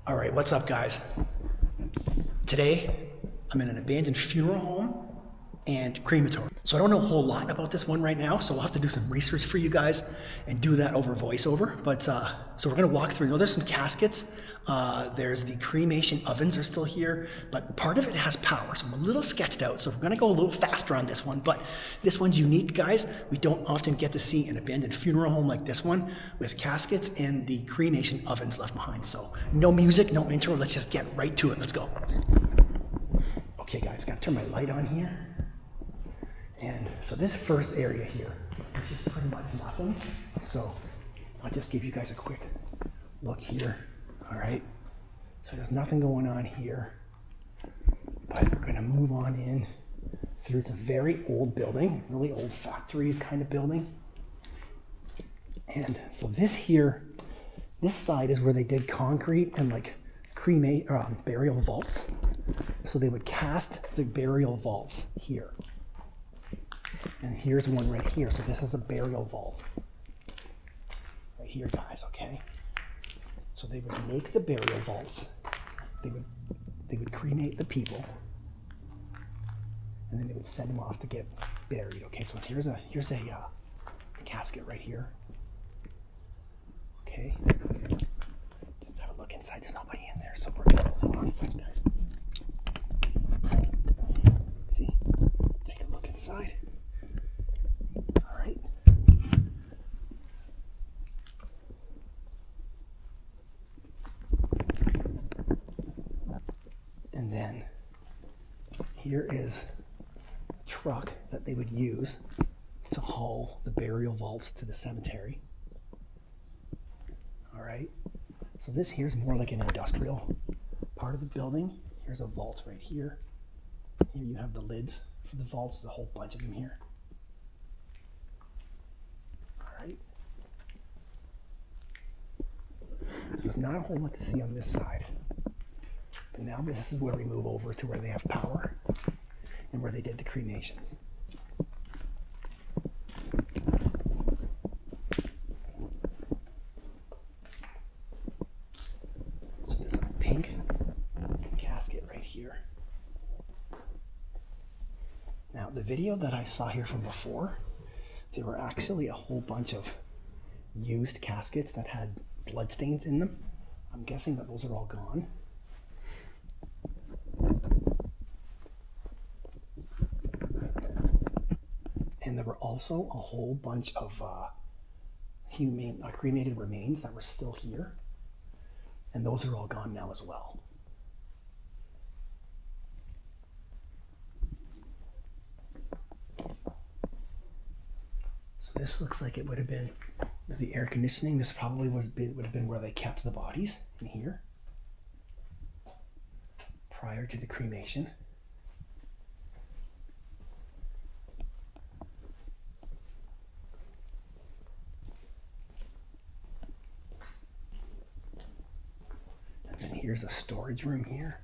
All right, what's up, guys? Today, I'm in an abandoned funeral home and crematory. So I don't know a whole lot about this one right now, so we'll have to do some research for you guys and do that over voiceover. But so we're gonna walk through. There's some caskets. There's the cremation ovens are still here, but part of it has power, so I'm a little sketched out. So we're gonna go a little faster on this one, but this one's unique, guys. We don't often get to see an abandoned funeral home like this one with caskets and the cremation ovens left behind. So no music, no intro. Let's just get right to it. Let's go. Okay, guys, gotta turn my light on here. And so this first area here is just pretty much nothing. So I'll just give you guys a quick look here. All right. So there's nothing going on here, but we're gonna move on in through. It's a very old building, really old factory kind of building. And so this here, this side is where they did concrete and like burial vaults. So they would cast the burial vaults here. And here's one right here. So this is a burial vault. Right here, guys, okay? So they would make the burial vaults. They would cremate the people. And then they would send them off to get buried, okay? So here's a casket right here. Okay. Let's have a look inside. There's nobody in there, so we're gonna hold on a second, guys. See? Take a look inside. And then here is the truck that they would use to haul the burial vaults to the cemetery. All right. So this here is more like an industrial part of the building. Here's a vault right here. Here you have the lids for the vaults. There's a whole bunch of them here. All right. So there's not a whole lot to see on this side. But now this is where we move over to where they have power and where they did the cremations. So there's a pink casket right here. Now the video that I saw here from before, there were actually a whole bunch of used caskets that had bloodstains in them. I'm guessing that those are all gone. And there were also a whole bunch of cremated remains that were still here. And those are all gone now as well. So this looks like it would have been the air conditioning. This probably would have been where they kept the bodies, in here, prior to the cremation. Here's a storage room here.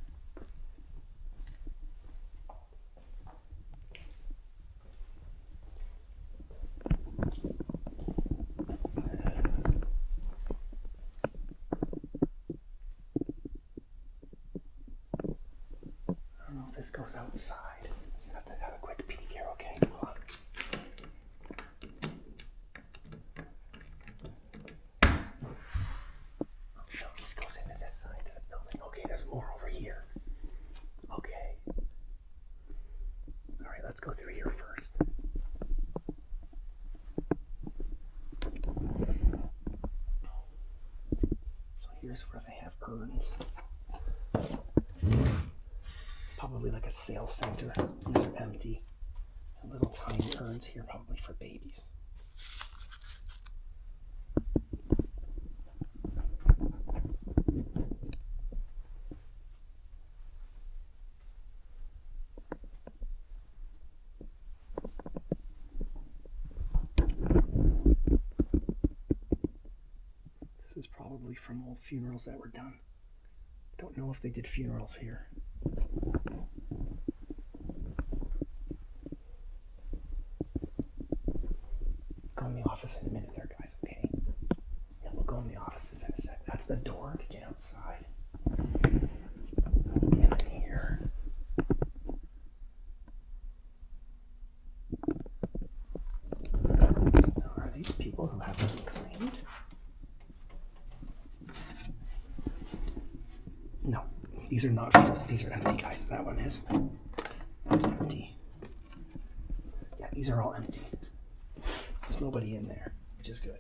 I don't know if this goes outside. Just have to have a quick peek here, okay? Hold on. No, this goes into this side of the building. Okay, there's more over here. Okay. All right, let's go through here first. So here's where they have urns. Probably like a sales center. These are empty. And little tiny urns here, probably for babies. This is probably from old funerals that were done. Don't know if they did funerals here. Go in the office in a minute there, guys, okay? Yeah, we'll go in the offices in a sec. That's the door to get outside. No, these are not full. These are empty, guys. That one is. That's empty. Yeah, these are all empty. There's nobody in there, which is good.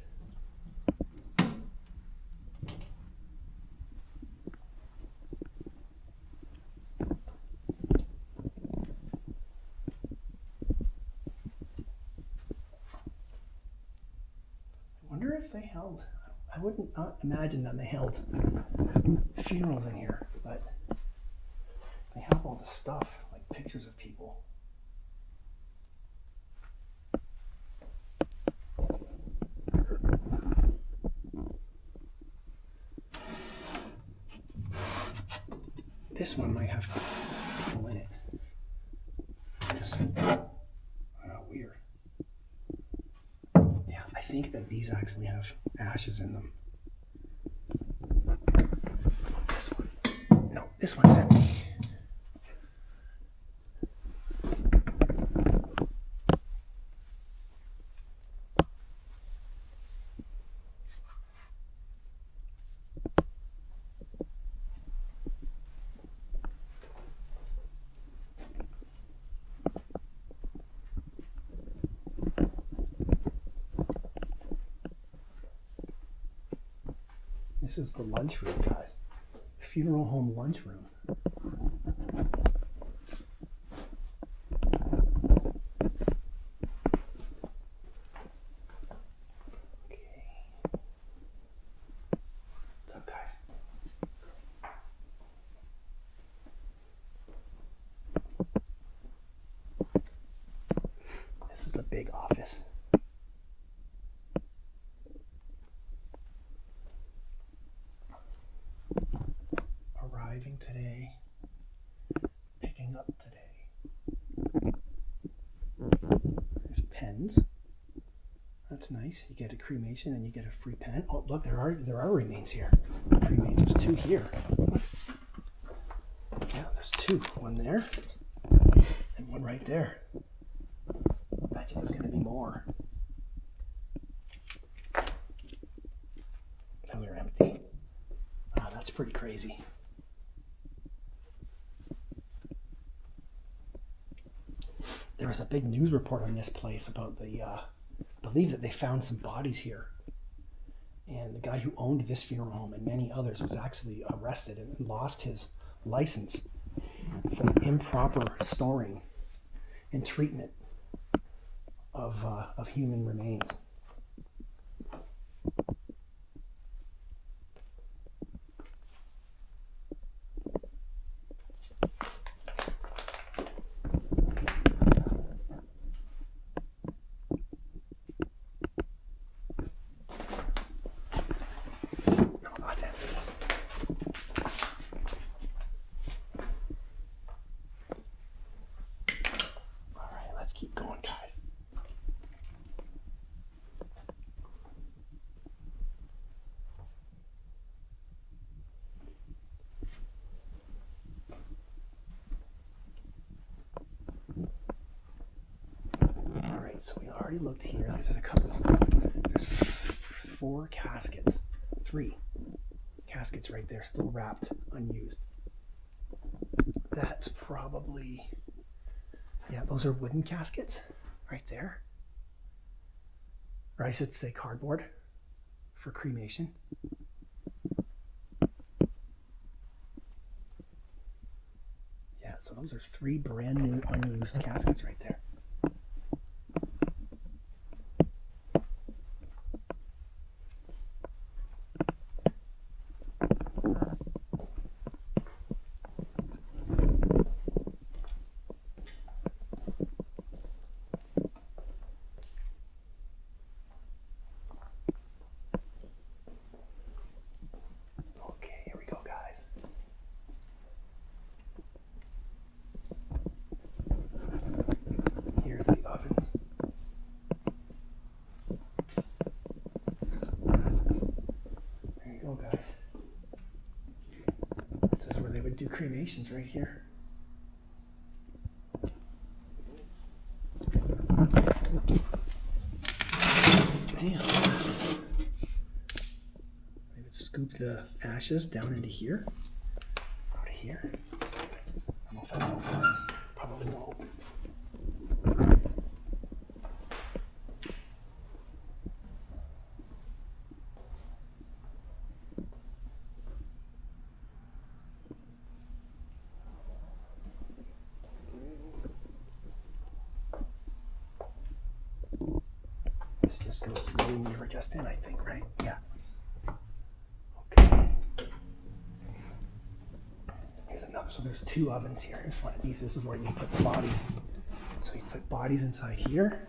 I wonder if they held, I wouldn't not imagine that they held funerals in here, but they have all the stuff, like pictures of people. This one might have people in it. Yes. Weird. Yeah, I think that these actually have ashes in them. This one. No, this one's empty. This is the lunchroom, guys. Funeral home lunchroom. Okay. What's up, guys? This is a big office. Arriving today, picking up today. There's pens. That's nice. You get a cremation and you get a free pen. Oh, look, there are remains here. Remains. There's two here. Yeah, there's two. One there and one right there. I bet you there's going to be more. Now they're empty. Ah, that's pretty crazy. There was a big news report on this place about the, I believe that they found some bodies here. And the guy who owned this funeral home and many others was actually arrested and lost his license for improper storing and treatment of human remains. Keep going, guys. All right, so we already looked here. There's a couple. There's 4 caskets. 3 caskets right there, still wrapped, unused. That's probably... Yeah, those are wooden caskets right there. Or I should say cardboard for cremation. Yeah, so those are 3 brand new unused caskets right there. Here's the ovens. There you go, guys. This is where they would do cremations, right here. Damn. They would scoop the ashes down into here. here. I don't know if that'll open this. Probably won't. This just goes to the room we were just in, I think, right? Yeah. Okay. Here's another. So there's 2 ovens here. Here's one of these. This is where you put the bodies. So you put bodies inside here.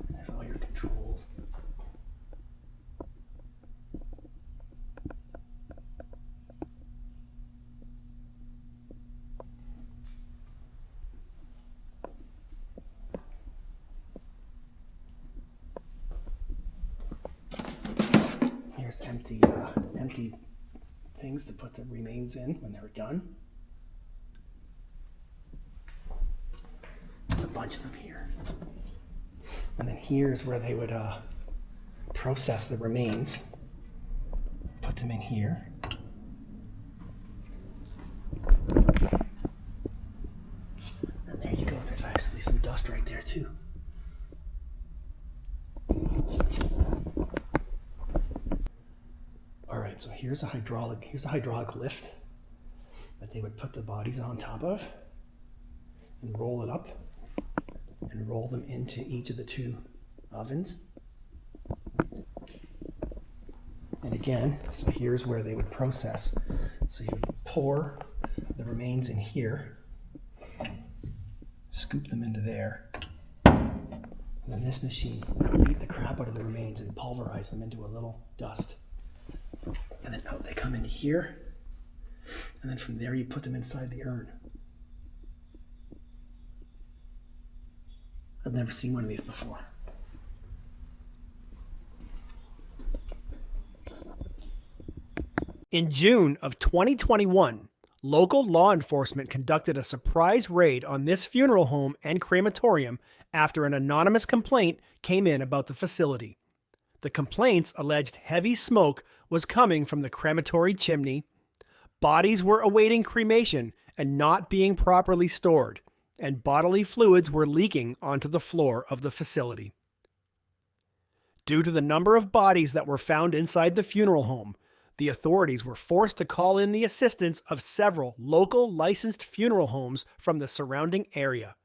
There's all your controls. Here's empty things to put the remains in when they're done. There's a bunch of them here. And then here's where they would process the remains. Put them in here. And there you go. There's actually some dust right there too. So here's a hydraulic lift that they would put the bodies on top of and roll it up and roll them into each of the 2 ovens. And again, so here's where they would process. So you would pour the remains in here, scoop them into there, and then this machine would beat the crap out of the remains and pulverize them into a little dust. And then out they come into here, and then from there you put them inside the urn. I've never seen one of these before. In June of 2021, local law enforcement conducted a surprise raid on this funeral home and crematorium after an anonymous complaint came in about the facility. The complaints alleged heavy smoke was coming from the crematory chimney, bodies were awaiting cremation and not being properly stored, and bodily fluids were leaking onto the floor of the facility. Due to the number of bodies that were found inside the funeral home, the authorities were forced to call in the assistance of several local licensed funeral homes from the surrounding area.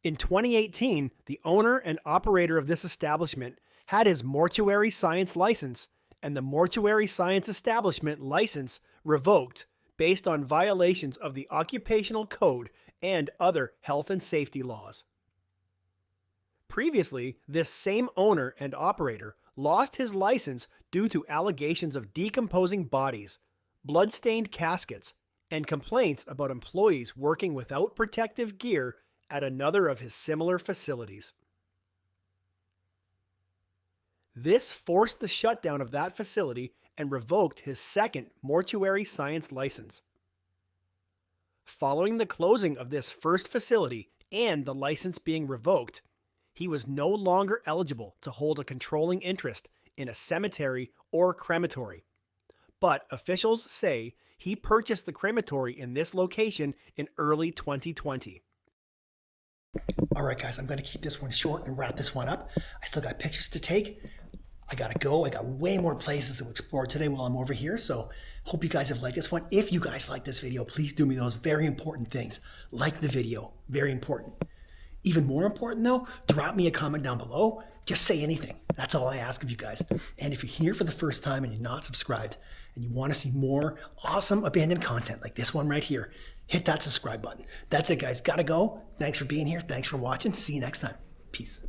In 2018, the owner and operator of this establishment had his mortuary science license and the mortuary science establishment license revoked based on violations of the occupational code and other health and safety laws. Previously, this same owner and operator lost his license due to allegations of decomposing bodies, blood-stained caskets, and complaints about employees working without protective gear at another of his similar facilities. This forced the shutdown of that facility and revoked his second mortuary science license. Following the closing of this first facility and the license being revoked, he was no longer eligible to hold a controlling interest in a cemetery or crematory. But officials say he purchased the crematory in this location in early 2020. All right, guys, I'm going to keep this one short and wrap this one up. I still got pictures to take. I got to go. I got way more places to explore today while I'm over here. So hope you guys have liked this one. If you guys like this video, please do me those very important things. Like the video. Very important. Even more important, though, drop me a comment down below. Just say anything. That's all I ask of you guys. And if you're here for the first time and you're not subscribed and you want to see more awesome abandoned content like this one right here, hit that subscribe button. That's it, guys. Gotta go. Thanks for being here. Thanks for watching. See you next time. Peace.